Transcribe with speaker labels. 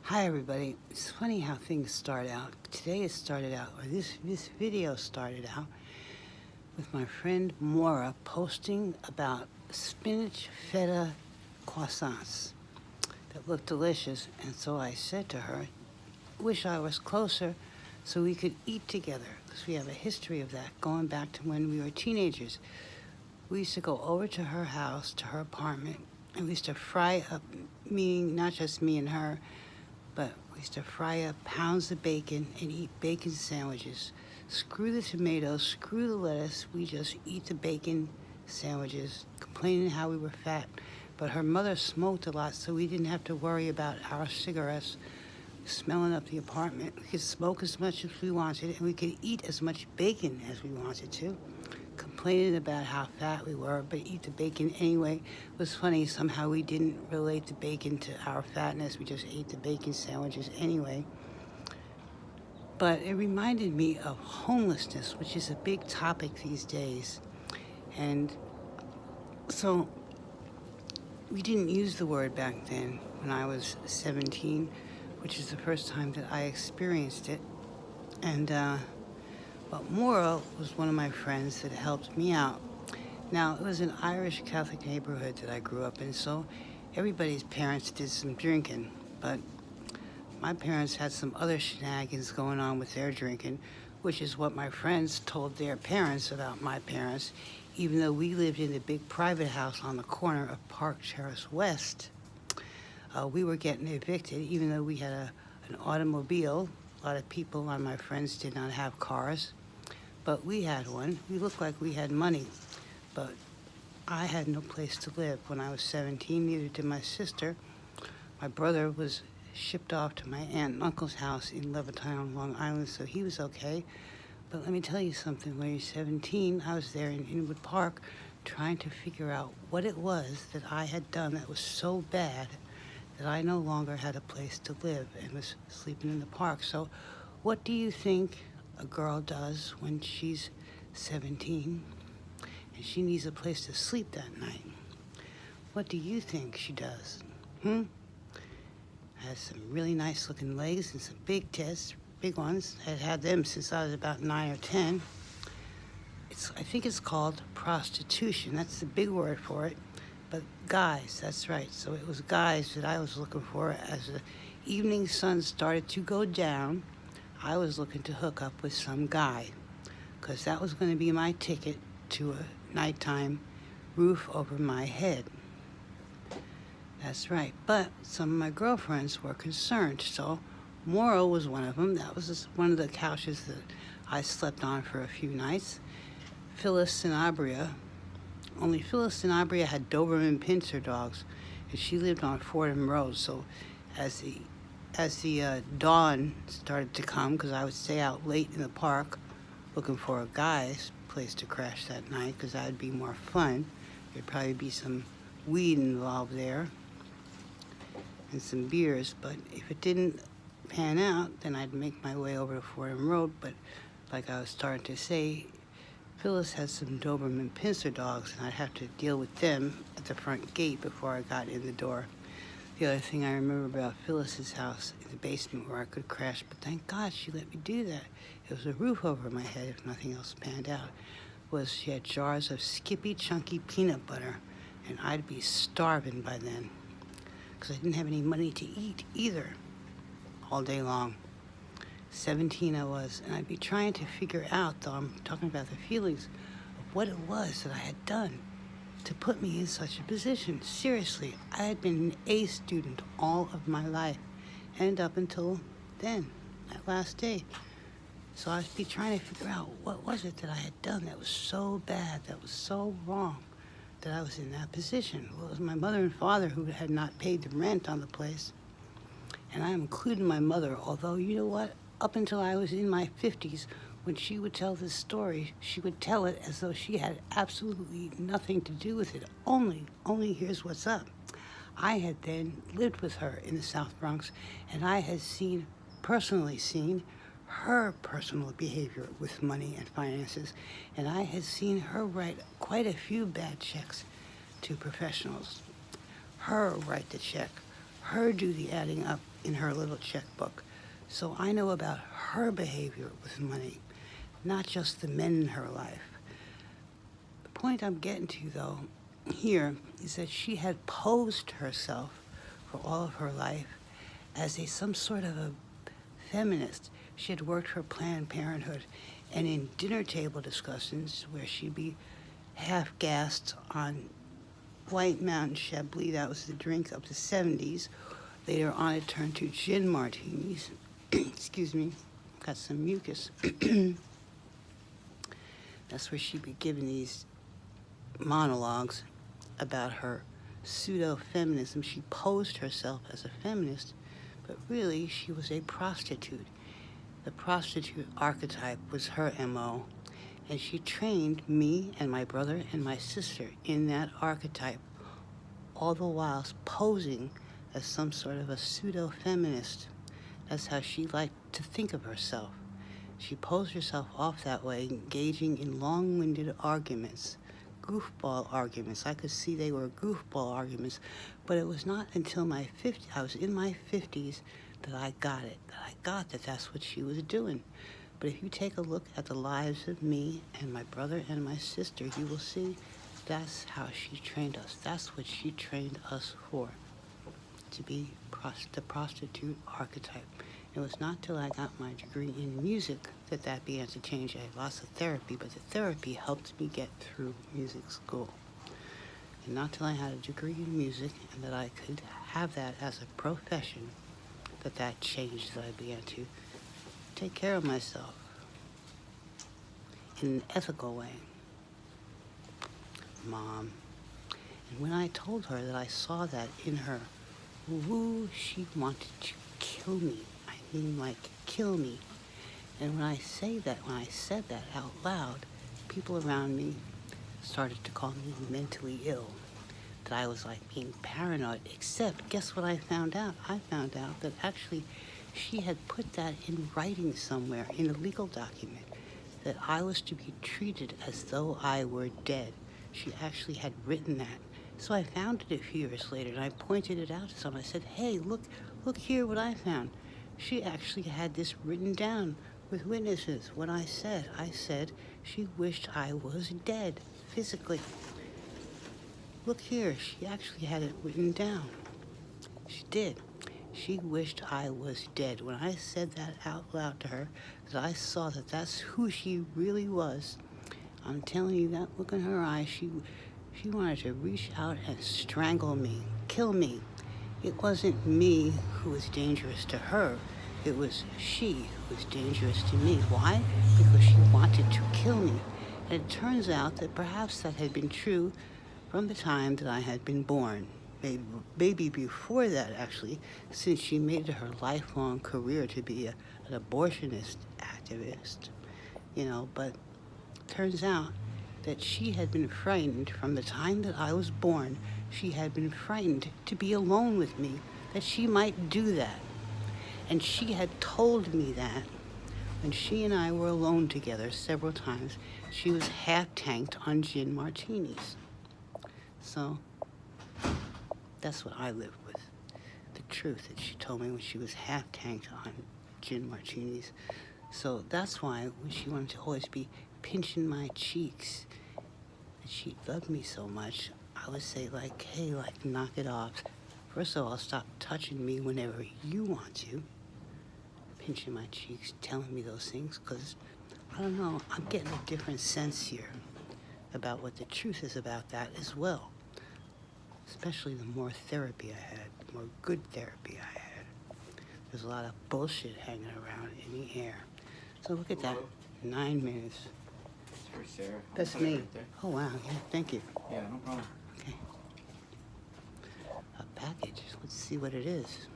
Speaker 1: Hi everybody. It's funny how things start out. This video started out with my friend Maura posting about spinach feta croissants that looked delicious, and so I said to her, wish I was closer so we could eat together, because we have a history of that going back to when we were teenagers. We used to go over to her house, to her apartment, and we used to fry up, meaning not just me and her, but we used to fry up pounds of bacon and eat bacon sandwiches. Screw the tomatoes, screw the lettuce. We just eat the bacon sandwiches, complaining how we were fat. But her mother smoked a lot, so we didn't have to worry about our cigarettes smelling up the apartment. We could smoke as much as we wanted, and we could eat as much bacon as we wanted to. Complaining about how fat we were, but eat the bacon anyway. It was funny, somehow we didn't relate the bacon to our fatness. We just ate the bacon sandwiches anyway. But it reminded me of homelessness, which is a big topic these days. And so we didn't use the word back then when I was 17, which is the first time that I experienced it. And but Maura was one of my friends that helped me out. Now, it was an Irish Catholic neighborhood that I grew up in, so everybody's parents did some drinking, but my parents had some other shenanigans going on with their drinking, which is what my friends told their parents about my parents, even though we lived in the big private house on the corner of Park Terrace West. We were getting evicted, even though we had an automobile. A lot of people on my friends did not have cars, but we had one. We looked like we had money, but I had no place to live when I was 17, neither did my sister. My brother was shipped off to my aunt and uncle's house in Levittown, Long Island, so he was okay. But let me tell you something, when you're 17, I was there in Inwood Park trying to figure out what it was that I had done that was so bad that I no longer had a place to live and was sleeping in the park. So what do you think a girl does when she's 17 and she needs a place to sleep that night? What do you think she does? Has some really nice looking legs and some big tits, big ones. I've had them since I was about 9 or 10. I think it's called prostitution. That's the big word for it. But guys, that's right. So it was guys that I was looking for. As the evening sun started to go down, I was looking to hook up with some guy, because that was going to be my ticket to a nighttime roof over my head. That's right. But some of my girlfriends were concerned, so Maura was one of them. That was one of the couches that I slept on for a few nights. Phyllis Sanabria. Only Phyllis Sanabria had Doberman Pinscher dogs, and she lived on Fordham Road. So as the dawn started to come, because I would stay out late in the park looking for a guy's place to crash that night, because that would be more fun. There'd probably be some weed involved there and some beers, but if it didn't pan out, then I'd make my way over to Fordham Road. But like I was starting to say, Phyllis has some Doberman Pinscher dogs, and I'd have to deal with them at the front gate before I got in the door. The other thing I remember about Phyllis's house in the basement where I could crash, but thank God she let me do that. It was a roof over my head if nothing else panned out. Was she had jars of Skippy chunky peanut butter, and I'd be starving by then, because I didn't have any money to eat either all day long. 17 I was, and I'd be trying to figure out, though I'm talking about the feelings, of what it was that I had done to put me in such a position. Seriously, I had been an A student all of my life, and up until then, that last day. So I'd be trying to figure out what was it that I had done that was so bad, that was so wrong, that I was in that position. Well, it was my mother and father who had not paid the rent on the place. And I included my mother, although, you know what? Up until I was in my 50s, when she would tell this story, she would tell it as though she had absolutely nothing to do with it. Only here's what's up. I had then lived with her in the South Bronx, and I had personally seen her personal behavior with money and finances, and I had seen her write quite a few bad checks to professionals. Her write the check, her do the adding up in her little checkbook. So I know about her behavior with money, not just the men in her life. The point I'm getting to, though, here is that she had posed herself for all of her life as some sort of a feminist. She had worked for Planned Parenthood, and in dinner table discussions where she'd be half-gassed on White Mountain Chablis, that was the drink of the 70s. Later on it turned to gin martinis. Excuse me, got some mucus. That's where she'd be giving these monologues about her pseudo-feminism. She posed herself as a feminist, but really she was a prostitute. The prostitute archetype was her MO, and she trained me and my brother and my sister in that archetype, all the while posing as some sort of a pseudo-feminist. That's how she liked to think of herself. She posed herself off that way, engaging in long-winded arguments, goofball arguments. I could see they were goofball arguments, but it was not until I was in my 50s that I got it, that that's what she was doing. But if you take a look at the lives of me and my brother and my sister, you will see that's how she trained us. That's what she trained us for, to be the prostitute archetype. It was not till I got my degree in music that began to change. I had lots of therapy, but the therapy helped me get through music school. And not till I had a degree in music and that I could have that as a profession that changed, that I began to take care of myself in an ethical way. Mom. And when I told her that I saw that in her, woo, she wanted to kill me. I mean, like, kill me. And when I said that out loud, people around me started to call me mentally ill, that I was like being paranoid, except guess what I found out? I found out that actually she had put that in writing somewhere in a legal document, that I was to be treated as though I were dead. She actually had written that. So I found it a few years later, and I pointed it out to someone. I said, hey, look here what I found. She actually had this written down with witnesses. What I said she wished I was dead, physically. Look here, she actually had it written down. She did. She wished I was dead. When I said that out loud to her, that I saw that that's who she really was, I'm telling you, that look in her eyes, she wanted to reach out and strangle me, kill me. It wasn't me who was dangerous to her. It was she who was dangerous to me. Why? Because she wanted to kill me. And it turns out that perhaps that had been true from the time that I had been born. Maybe before that, actually, since she made it her lifelong career to be an abortionist activist, but turns out that she had been frightened from the time that I was born. She had been frightened to be alone with me, that she might do that. And she had told me that when she and I were alone together several times, she was half-tanked on gin martinis. So that's what I live with, the truth that she told me when she was half-tanked on gin martinis. So that's why when she wanted to always be pinching my cheeks, that she loved me so much, I would say, like, hey, like, knock it off. First of all, stop touching me whenever you want to. Pinching my cheeks, telling me those things, because, I don't know, I'm getting a different sense here about what the truth is about that as well. Especially the more therapy I had, the more good therapy I had. There's a lot of bullshit hanging around in the air. So look at that, 9 minutes.
Speaker 2: That's for Sarah.
Speaker 1: That's me. Right there. Oh, wow, yeah, thank you.
Speaker 2: Yeah, no problem.
Speaker 1: Okay. A package, let's see what it is.